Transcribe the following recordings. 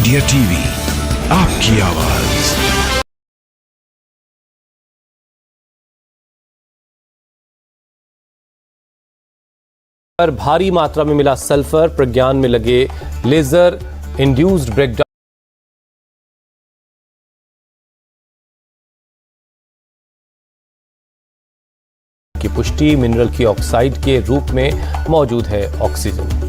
India TV, आपकी आवाज। पर भारी मात्रा में मिला सल्फर, प्रज्ञान में लगे लेजर इंड्यूस्ड ब्रेकडाउन की पुष्टि, मिनरल की ऑक्साइड के रूप में मौजूद है ऑक्सीजन।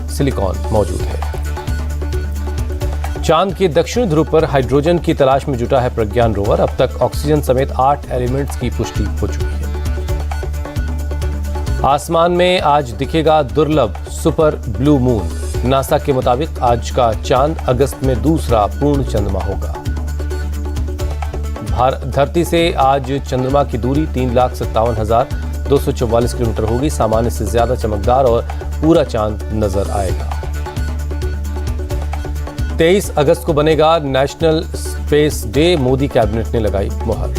सिलिकॉन मौजूद है। चांद के दक्षिणी ध्रुव पर हाइड्रोजन की तलाश में जुटा है प्रज्ञान रोवर। अब तक ऑक्सीजन समेत 8 एलिमेंट्स की पुष्टि हो चुकी है। आसमान में आज दिखेगा दुर्लभ सुपर ब्लू मून। नासा के मुताबिक आज का चांद अगस्त में दूसरा पूर्ण चंद्रमा होगा। धरती से आज चंद्रमा की दूरी 3,57,244 किलोमीटर होगी। सामान्य से ज्यादा चमकदार और पूरा चांद नजर आएगा। 23 अगस्त को बनेगा national space day. Modi cabinet ने लगाई मुहर।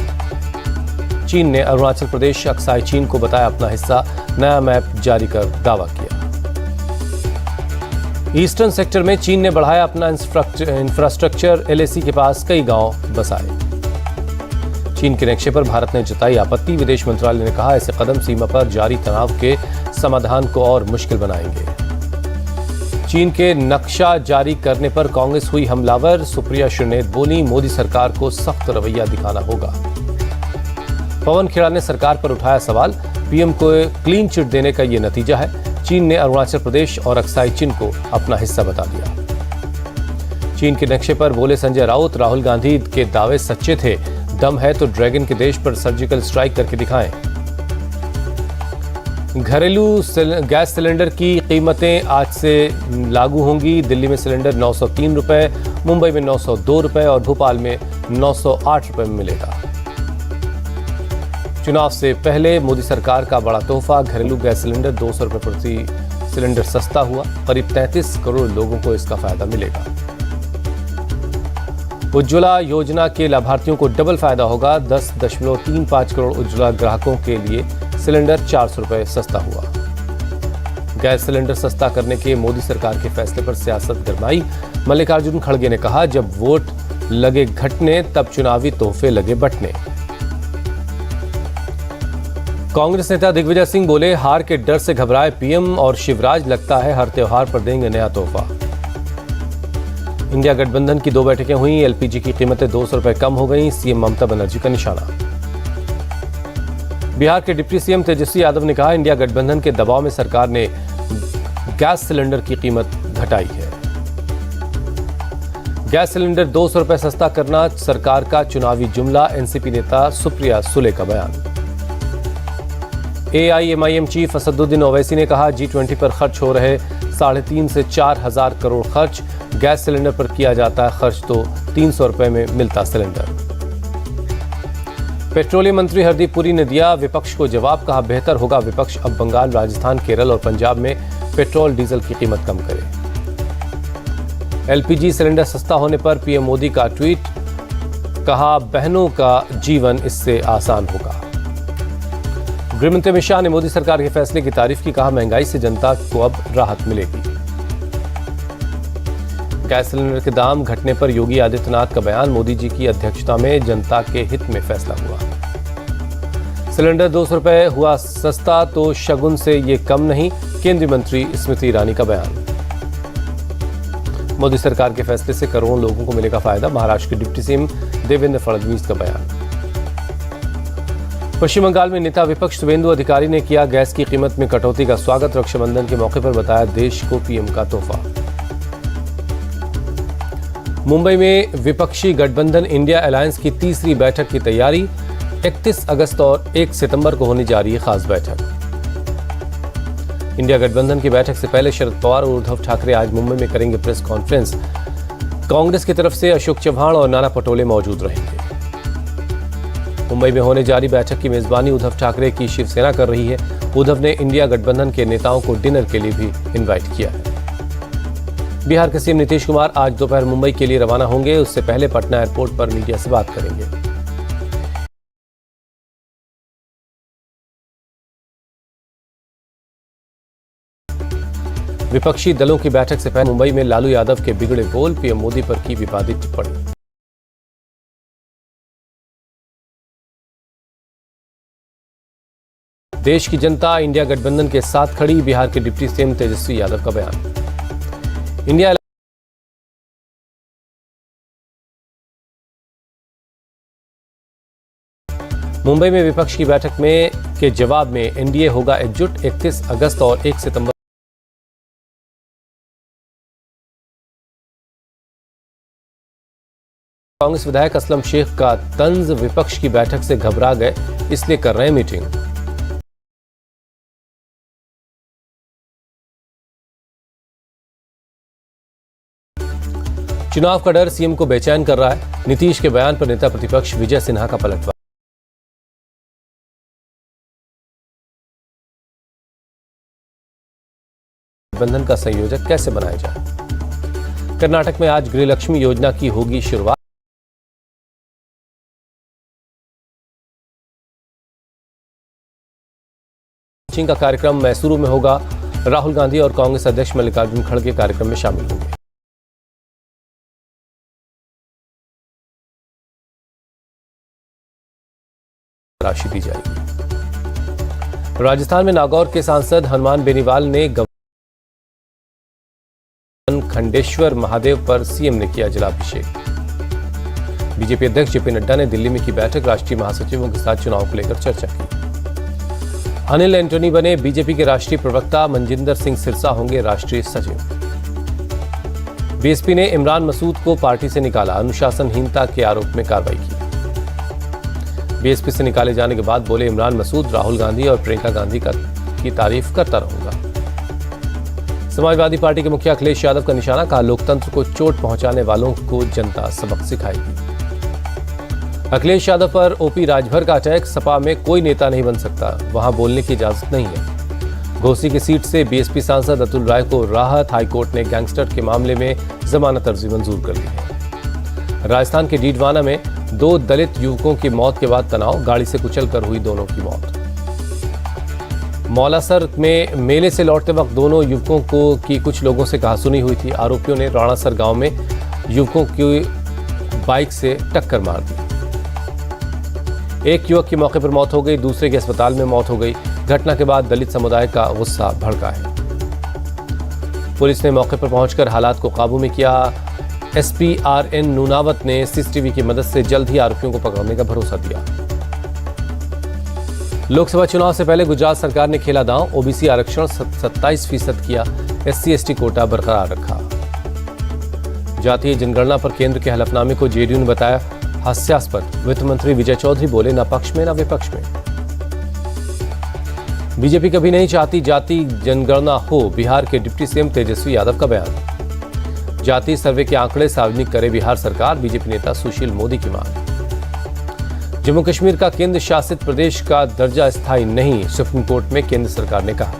चीन ने अरुणाचल प्रदेश अक्साई चीन को बताया अपना हिस्सा। नया मैप जारी कर दावा किया। ईस्टर्न सेक्टर में चीन ने बढ़ाया अपना इंफ्रास्ट्रक्चर। एलएसी के पास कई गांव बसाए। चीन के नक्शे पर भारत ने जताई आपत्ति। विदेश मंत्रालय ने कहा ऐसे कदम सीमा पर जारी तनाव के समाधान को और मुश्किल बनाएंगे। चीन के नक्शा जारी करने पर कांग्रेस हुई हमलावर। सुप्रिया श्रीनेत बोली मोदी सरकार को सख्त रवैया दिखाना होगा। पवन खेड़ा ने सरकार पर उठाया सवाल। पीएम को क्लीन चिट देने का ये नतीजा है। चीन ने अरुणाचल प्रदेश और अक्साई चीन को अपना हिस्सा बता दिया। चीन के नक्शे पर बोले संजय राउत। राहुल गांधी के दावे सच्चे थे। दम है तो ड्रैगन के देश पर सर्जिकल स्ट्राइक करके दिखाएं। घरेलू गैस सिलेंडर की कीमतें आज से लागू होंगी। दिल्ली में सिलेंडर 903 रुपए, मुंबई में 902 रुपए और भोपाल में 908 रुपए में मिलेगा। चुनाव से पहले मोदी सरकार का बड़ा तोहफा। घरेलू गैस सिलेंडर 200 रुपए प्रति सिलेंडर सस्ता हुआ। करीब 33 करोड़ लोगों को इसका फायदा मिलेगा। उज्ज्वला योजना के लाभार्थियों को डबल फायदा होगा। 10.35 करोड़ उज्ज्वला ग्राहकों के लिए सिलेंडर 400 रुपए सस्ता हुआ। गैस सिलेंडर सस्ता करने के मोदी सरकार के फैसले पर सियासत गरमाई। मल्लिकार्जुन खड़गे ने कहा जब वोट लगे घटने तब चुनावी तोहफे लगे बंटने। कांग्रेस नेता दिग्विजय सिंह बोले हार के डर से घबराए पीएम और शिवराज, लगता है हर त्योहार पर देंगे नया तोहफा। इंडिया गठबंधन की 2 बैठकें हुई। एलपीजी की कीमतें 200 रुपए कम हो गई। सीएम ममता बनर्जी का निशाना। बिहार के डिप्टी सीएम तेजस्वी यादव ने कहा इंडिया गठबंधन के दबाव में सरकार ने गैस सिलेंडर की कीमत घटाई है। गैस सिलेंडर 200 रुपए सस्ता करना सरकार का चुनावी जुमला। एनसीपी नेता सुप्रिया सुले का बयान। एआईएमआईएम चीफ असदुद्दीन ओवैसी ने कहा G20 पर खर्च हो रहे 3.5 से 4,000 करोड़ खर्च। गैस सिलेंडर पर किया जाता है खर्च तो 300 रुपए में मिलता सिलेंडर। पेट्रोलियम मंत्री हरदीप पुरी ने दिया विपक्ष को जवाब। कहा बेहतर होगा विपक्ष अब बंगाल, राजस्थान, केरल और पंजाब में पेट्रोल डीजल की कीमत कम करे। एलपीजी सिलेंडर सस्ता होने पर पीएम मोदी का ट्वीट। कहा बहनों का जीवन इससे आसान होगा। गृहमंत्री अमित शाह ने मोदी सरकार के फैसले की तारीफ की। कहा महंगाई से जनता को अब राहत मिलेगी। गैस सिलेंडर के दाम घटने पर योगी आदित्यनाथ का बयान। मोदी जी की अध्यक्षता में जनता के हित में फैसला हुआ। सिलेंडर 200 रुपए हुआ सस्ता तो शगुन से ये कम नहीं। केंद्रीय मंत्री स्मृति ईरानी का बयान। मोदी सरकार के फैसले से करोड़ों लोगों को मिलेगा फायदा। महाराष्ट्र के डिप्टी सीएम देवेंद्र फडणवीस का बयान। पश्चिम बंगाल में नेता विपक्ष शुवेंदु अधिकारी ने किया गैस की कीमत में कटौती का स्वागत। रक्षाबंधन के मौके पर बताया देश को पीएम का तोहफा। मुंबई में विपक्षी गठबंधन इंडिया अलायंस की तीसरी बैठक की तैयारी। 31 अगस्त और 1 सितंबर को होने जा रही है खास बैठक। इंडिया गठबंधन की बैठक से पहले शरद पवार और उद्धव ठाकरे आज मुंबई में करेंगे प्रेस कॉन्फ्रेंस। कांग्रेस की तरफ से अशोक चव्हाण और नाना पटोले मौजूद रहेंगे। मुंबई में होने जा रही बैठक की मेजबानी उद्धव ठाकरे की शिवसेना कर रही है। उद्धव ने इंडिया गठबंधन के नेताओं को डिनर के लिए भी इनवाइट किया है। बिहार के सीएम नीतीश कुमार आज दोपहर मुंबई के लिए रवाना होंगे। उससे पहले पटना एयरपोर्ट पर मीडिया से बात करेंगे। विपक्षी दलों की बैठक से पहले मुंबई में लालू यादव के बिगड़े बोल, पीएम मोदी पर की विवादित टिप्पणी। देश की जनता इंडिया गठबंधन के साथ खड़ी, बिहार के डिप्टी सीएम तेजस्वी यादव का बयान। इंडिया मुंबई में विपक्ष की बैठक में के जवाब में एनडीए होगा एकजुट, 31 अगस्त और 1 सितंबर कांग्रेस विधायक असलम शेख का तंज, विपक्ष की बैठक से घबरा गए इसलिए कर रहे हैं मीटिंग। चुनाव का डर सीएम को बेचैन कर रहा है, नीतीश के बयान पर नेता प्रतिपक्ष विजय सिन्हा का पलटवार। गठबंधन का संयोजक कैसे बनाया जाए। कर्नाटक में आज गृहलक्ष्मी योजना की होगी शुरुआत। लॉन्चिंग का कार्यक्रम मैसूरू में होगा, राहुल गांधी और कांग्रेस अध्यक्ष मल्लिकार्जुन खड़गे कार्यक्रम में शामिल होंगे। राशि दी जाएगी। राजस्थान में नागौर के सांसद हनुमान बेनीवाल ने खंडेश्वर महादेव पर सीएम ने किया जलाभिषेक। बीजेपी अध्यक्ष जेपी नड्डा ने दिल्ली में की बैठक, राष्ट्रीय महासचिवों के साथ चुनाव को लेकर चर्चा की। अनिल एंटोनी बने बीजेपी के राष्ट्रीय प्रवक्ता, मनजिंदर सिंह सिरसा होंगे राष्ट्रीय सचिव। बीएसपी ने इमरान मसूद को पार्टी से निकाला, अनुशासनहीनता के आरोप में कार्रवाई की। बीएसपी से निकाले जाने के बाद बोले इमरान मसूद, राहुल गांधी और प्रियंका गांधी की तारीफ करता रहूंगा। समाजवादी पार्टी के मुखिया अखिलेश यादव का निशाना, कहा लोकतंत्र को चोट पहुंचाने वालों को जनता सबक सिखाएगी। अखिलेश यादव पर ओपी राजभर का अटैक, सपा में कोई नेता नहीं बन सकता, वहां बोलने की इजाजत नहीं है। घोसी की सीट से बीएसपी सांसद अतुल राय को राहत, हाईकोर्ट ने गैंगस्टर के मामले में जमानत अर्जी मंजूर कर ली है। राजस्थान के डीडवाना में 2 दलित युवकों की मौत के बाद तनाव, गाड़ी से कुचलकर हुई दोनों की मौत। मौलासर में मेले से लौटते वक्त दोनों युवकों की कुछ लोगों से कहासुनी हुई थी। आरोपियों ने राणासर गांव में युवकों की बाइक से टक्कर मार दी। एक युवक की मौके पर मौत हो गई, दूसरे की अस्पताल में मौत हो गई। घटना के बाद दलित समुदाय का गुस्सा भड़का है। पुलिस ने मौके पर पहुंचकर हालात को काबू में किया। एसपी आरएन नूनावत ने सीसीटीवी की मदद से जल्द ही आरोपियों को पकड़ने का भरोसा दिया। लोकसभा चुनाव से पहले गुजरात सरकार ने खेला दांव, ओबीसी आरक्षण 27% किया, SC/ST कोटा बरकरार रखा। जातीय जनगणना पर केंद्र के हलफनामे को जेडीयू ने बताया हास्यास्पद। वित्त मंत्री विजय चौधरी बोले न पक्ष में न विपक्ष में। बीजेपी कभी नहीं चाहती जाति जनगणना हो, बिहार के डिप्टी सीएम तेजस्वी यादव का बयान। जाति सर्वे के आंकड़े सार्वजनिक करे बिहार सरकार, बीजेपी नेता सुशील मोदी की मांग। जम्मू कश्मीर का केंद्र शासित प्रदेश का दर्जा स्थायी नहीं, सुप्रीम कोर्ट में केंद्र सरकार ने कहा।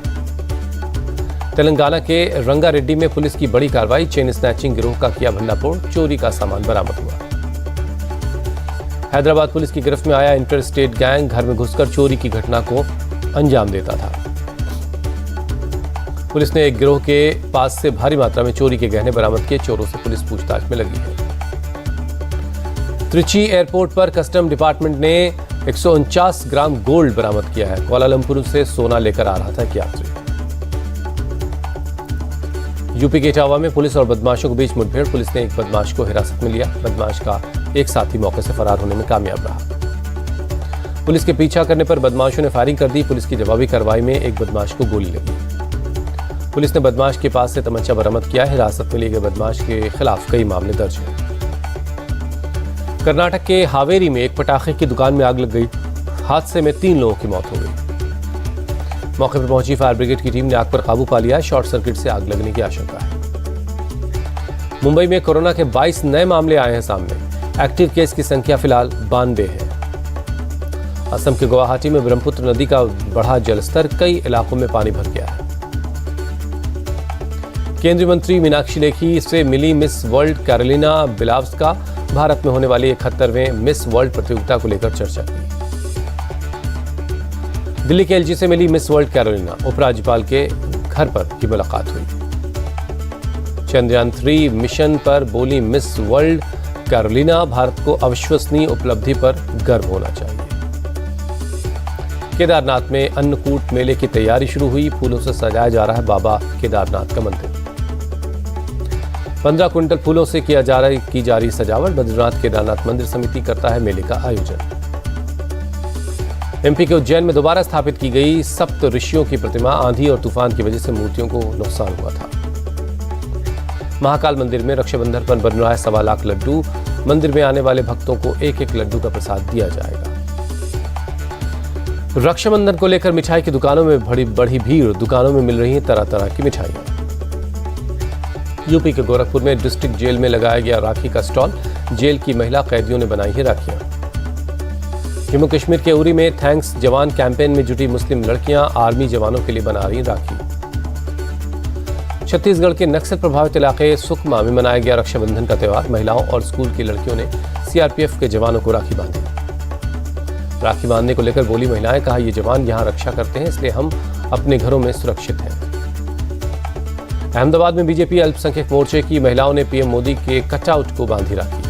तेलंगाना के रंगारेड्डी में पुलिस की बड़ी कार्रवाई, चेन स्नैचिंग गिरोह का किया भंडाफोड़, चोरी का सामान बरामद हुआ। हैदराबाद पुलिस की गिरफ्त में आया इंटर स्टेट गैंग, घर में घुसकर चोरी की घटना को अंजाम देता था। पुलिस ने एक गिरोह के पास से भारी मात्रा में चोरी के गहने बरामद किए, चोरों से पुलिस पूछताछ में लगी है। त्रिची एयरपोर्ट पर कस्टम डिपार्टमेंट ने 149 ग्राम गोल्ड बरामद किया है। कुआलालंपुर से सोना लेकर आ रहा था एक यात्री। यूपी के इटावा में पुलिस और बदमाशों के बीच मुठभेड़, पुलिस ने एक बदमाश को हिरासत में लिया। बदमाश का एक साथी मौके से फरार होने में कामयाब रहा। पुलिस के पीछा करने पर बदमाशों ने फायरिंग कर दी। पुलिस की जवाबी कार्रवाई में एक बदमाश को गोली लगी। पुलिस ने बदमाश के पास से तमंचा बरामद किया है। हिरासत में लिए गए बदमाश के खिलाफ कई मामले दर्ज हैं। कर्नाटक के हावेरी में एक पटाखे की दुकान में आग लग गई। हादसे में 3 लोगों की मौत हो गई। मौके पर पहुंची फायर ब्रिगेड की टीम ने आग पर काबू पा लिया। शॉर्ट सर्किट से आग लगने की आशंका है। मुंबई में कोरोना के 22 नए मामले आए हैं सामने। एक्टिव केस की संख्या फिलहाल 92 है। असम के गुवाहाटी में ब्रह्मपुत्र नदी का बढ़ा जलस्तर, कई इलाकों में पानी भर गया है। केंद्रीय मंत्री मीनाक्षी लेखी से मिली मिस वर्ल्ड कैरोलिना बिलाव्स्का, भारत में होने वाली 71वें मिस वर्ल्ड प्रतियोगिता को लेकर चर्चा की। दिल्ली के एलजी से मिली मिस वर्ल्ड कैरोलिना, उपराज्यपाल के घर पर की मुलाकात हुई। चंद्रयान 3 मिशन पर बोली मिस वर्ल्ड कैरोलिना, भारत को अविश्वसनीय उपलब्धि पर गर्व होना चाहिए। केदारनाथ में अन्नकूट मेले की तैयारी शुरू हुई, फूलों से सजाया जा रहा है बाबा केदारनाथ का मंदिर। 15 क्विंटल फूलों से की जा रही सजावट। बद्रीनाथ केदारनाथ मंदिर समिति करता है मेले का आयोजन। एमपी के उज्जैन में दोबारा स्थापित की गई सप्त ऋषियों की प्रतिमा, आंधी और तूफान की वजह से मूर्तियों को नुकसान हुआ था। महाकाल मंदिर में रक्षाबंधन पर बन रहा है 1.25 लाख लड्डू। मंदिर में आने वाले भक्तों को एक एक लड्डू का प्रसाद दिया जाएगा। रक्षाबंधन को लेकर मिठाई की दुकानों में बड़ी भीड़, दुकानों में मिल रही है तरह तरह की मिठाइयां। यूपी के गोरखपुर में डिस्ट्रिक्ट जेल में लगाया गया राखी का स्टॉल, जेल की महिला कैदियों ने बनाई है राखियां। जम्मू कश्मीर के उरी में थैंक्स जवान कैंपेन में जुटी मुस्लिम लड़कियां आर्मी जवानों के लिए बना रही राखी। छत्तीसगढ़ के नक्सल प्रभावित इलाके सुकमा में मनाया गया रक्षाबंधन का त्यौहार। महिलाओं और स्कूल की लड़कियों ने सीआरपीएफ के जवानों को राखी बांधी। राखी बांधने को लेकर बोली महिलाएं, कहा ये जवान यहां रक्षा करते हैं, इसलिए हम अपने घरों में सुरक्षित हैं। अहमदाबाद में बीजेपी अल्पसंख्यक मोर्चे की महिलाओं ने पीएम मोदी के कटआउट को बांधी राखी।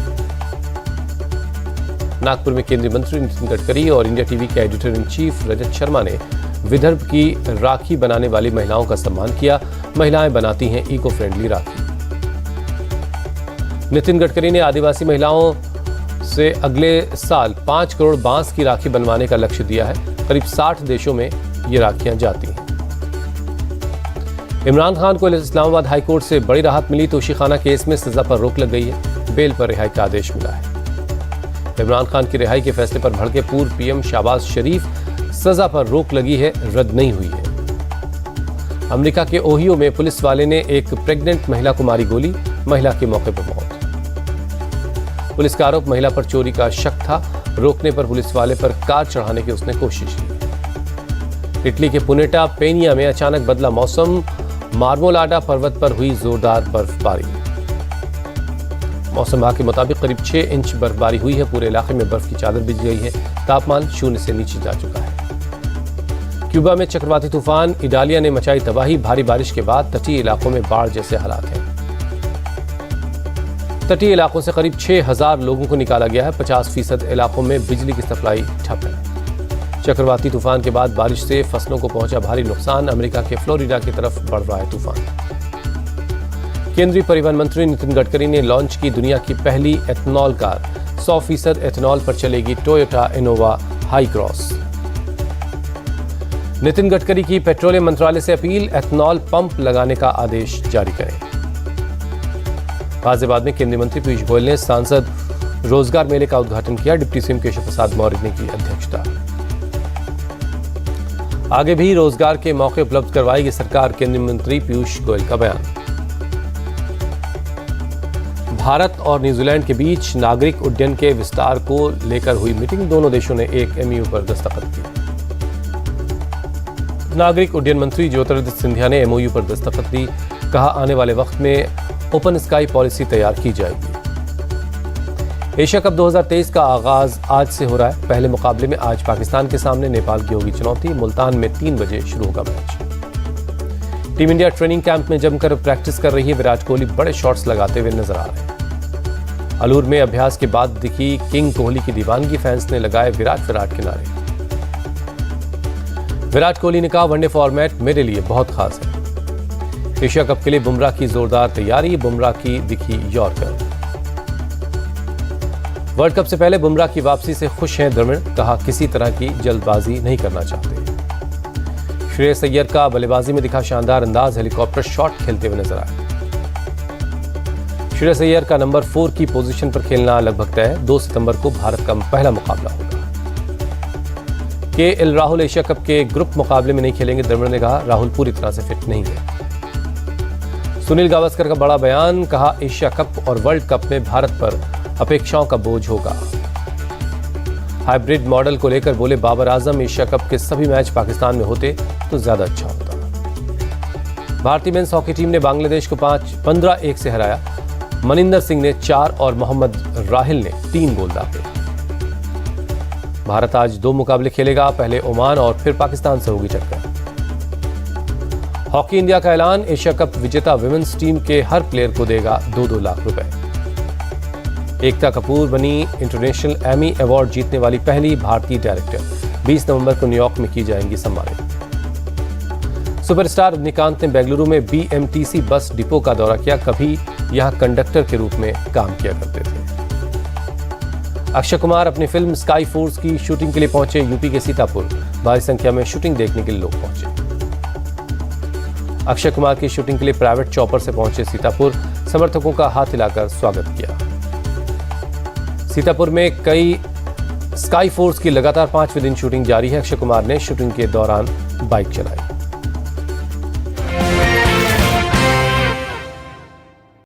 नागपुर में केंद्रीय मंत्री नितिन गडकरी और इंडिया टीवी के editor in chief Rajat Sharma ने विदर्भ की राखी बनाने वाली महिलाओं का सम्मान किया। महिलाएं बनाती हैं इको फ्रेंडली राखी। नितिन गडकरी ने आदिवासी महिलाओं से अगले साल 5 करोड़ बांस की राखी बनवाने का लक्ष्य दिया है। करीब 60 देशों में ये राखियां जाती हैं। इमरान खान को इस्लामाबाद हाईकोर्ट से बड़ी राहत मिली। तोशीखाना केस में सजा पर रोक लग गई है, बेल पर रिहाई का आदेश मिला है। इमरान खान की रिहाई के फैसले पर भड़के पूर्व पीएम शहबाज शरीफ, सजा पर रोक लगी है, रद्द नहीं हुई है। अमेरिका के ओहियो में पुलिस वाले ने एक प्रेग्नेंट महिला को मारी गोली, महिला की मौके पर मौत। पुलिस का आरोप, महिला पर चोरी का शक था, रोकने पर पुलिस वाले पर कार चढ़ाने की उसने कोशिश की। इटली के पुनेटा पेनिया में अचानक बदला मौसम, मार्मोलाडा पर्वत पर हुई जोरदार बर्फबारी। मौसम विभाग के मुताबिक करीब 6 इंच बर्फबारी हुई है। पूरे इलाके में बर्फ की चादर बिछ गई है। तापमान 0 से नीचे जा चुका है। क्यूबा में चक्रवाती तूफान इडालिया ने मचाई तबाही। भारी बारिश के बाद तटीय इलाकों में बाढ़ जैसे हालात हैं। तटीय इलाकों से करीब 6000 लोगों को निकाला गया है। 50% इलाकों में बिजली की सप्लाई ठप है। चक्रवाती तूफान के बाद बारिश से फसलों को पहुंचा भारी नुकसान। अमेरिका के फ्लोरिडा की तरफ बढ़ रहा है तूफान। केंद्रीय परिवहन मंत्री नितिन गडकरी ने लॉन्च की दुनिया की पहली एथनॉल कार। 100% एथनॉल पर चलेगी Toyota Innova high cross. Nitin Gadkari की पेट्रोलियम मंत्रालय से अपील, एथनॉल पंप लगाने का आदेश जारी करें। गाजियाबाद में केंद्रीय मंत्री पीयूष गोयल ने सांसद रोजगार मेले का उद्घाटन किया। डिप्टी सीएम केशव प्रसाद मौर्य ने की अध्यक्षता। आगे भी रोजगार के मौके उपलब्ध करवाएगी सरकार, केंद्रीय मंत्री पीयूष गोयल का बयान। भारत और न्यूजीलैंड के बीच नागरिक उड्डयन के विस्तार को लेकर हुई मीटिंग। दोनों देशों ने एक एमओयू पर दस्तखत किए। नागरिक उड्डयन मंत्री ज्योतिरादित्य सिंधिया ने एमओयू पर दस्तखत दी। कहा, आने वाले वक्त में ओपन स्काई पॉलिसी तैयार की जाएगी। एशिया कप 2023 का आगाज आज से हो रहा है। पहले मुकाबले में आज पाकिस्तान के सामने नेपाल की होगी चुनौती। मुल्तान में 3 बजे शुरू होगा match. Team India training camp में जमकर प्रैक्टिस कर रही है। विराट कोहली बड़े शॉट्स लगाते हुए नजर आ रहे हैं। अलूर में अभ्यास के बाद दिखी किंग कोहली की दीवानगी, फैंस ने लगाए विराट के नारे। विराट कोहली ने कहा, वनडे फॉर्मेट मेरे लिए बहुत खास है। एशिया कप के लिए बुमराह की जोरदार तैयारी। बुमराह की दिखी यॉर्कर। वर्ल्ड कप से पहले बुमराह की वापसी से खुश हैं द्रविड़। कहा, किसी तरह की जल्दबाजी नहीं करना चाहते। श्रेयस अय्यर का बल्लेबाजी में दिखा शानदार अंदाज, हेलीकॉप्टर शॉट खेलते हुए नजर आए। श्रेयस अय्यर का नंबर 4 की पोजीशन पर खेलना लगभग तय है। 2 सितंबर को भारत का पहला मुकाबला होगा। केएल राहुल एशिया कप के ग्रुप मुकाबले में नहीं खेलेंगे। द्रविड़ ने कहा, राहुल पूरी तरह से फिट नहीं है। सुनील गावस्कर का बड़ा बयान। कहा, एशिया कप और वर्ल्ड कप में भारत पर अपेक्षाओं का बोझ होगा। हाइब्रिड मॉडल को लेकर बोले बाबर आजम, एशिया कप के सभी मैच पाकिस्तान में होते तो ज्यादा अच्छा होता। भारतीय मेंस हॉकी टीम ने बांग्लादेश को 15-1 से हराया। मनिंदर सिंह ने 4 और मोहम्मद राहिल ने 3 गोल दागे। भारत आज 2 मुकाबले खेलेगा। पहले ओमान और फिर पाकिस्तान से होगी टक्कर। हॉकी इंडिया का ऐलान, एशिया कप विजेता विमेंस टीम के हर प्लेयर को देगा 2-2 लाख रुपए। एकता कपूर बनी इंटरनेशनल एमी अवार्ड जीतने वाली पहली भारतीय डायरेक्टर। 20 नवंबर को न्यूयॉर्क में की जाएंगी सम्मानित। सुपरस्टार रजनीकांत ने बेंगलुरु में बीएमटीसी बस डिपो का दौरा किया। कभी यहां कंडक्टर के रूप में काम किया करते थे। अक्षय कुमार अपनी फिल्म स्काई फोर्स की शूटिंग के लिए पहुंचे यूपी के सीतापुर। भारी संख्या में शूटिंग देखने के लिए लोग पहुंचे। अक्षय कुमार की शूटिंग के लिए प्राइवेट चॉपर से पहुंचे सीतापुर। समर्थकों का हाथ हिलाकर स्वागत किया। सीतापुर में कई स्काई फोर्स की लगातार 5वें दिन शूटिंग जारी है। अक्षय कुमार ने शूटिंग के दौरान बाइक चलाई।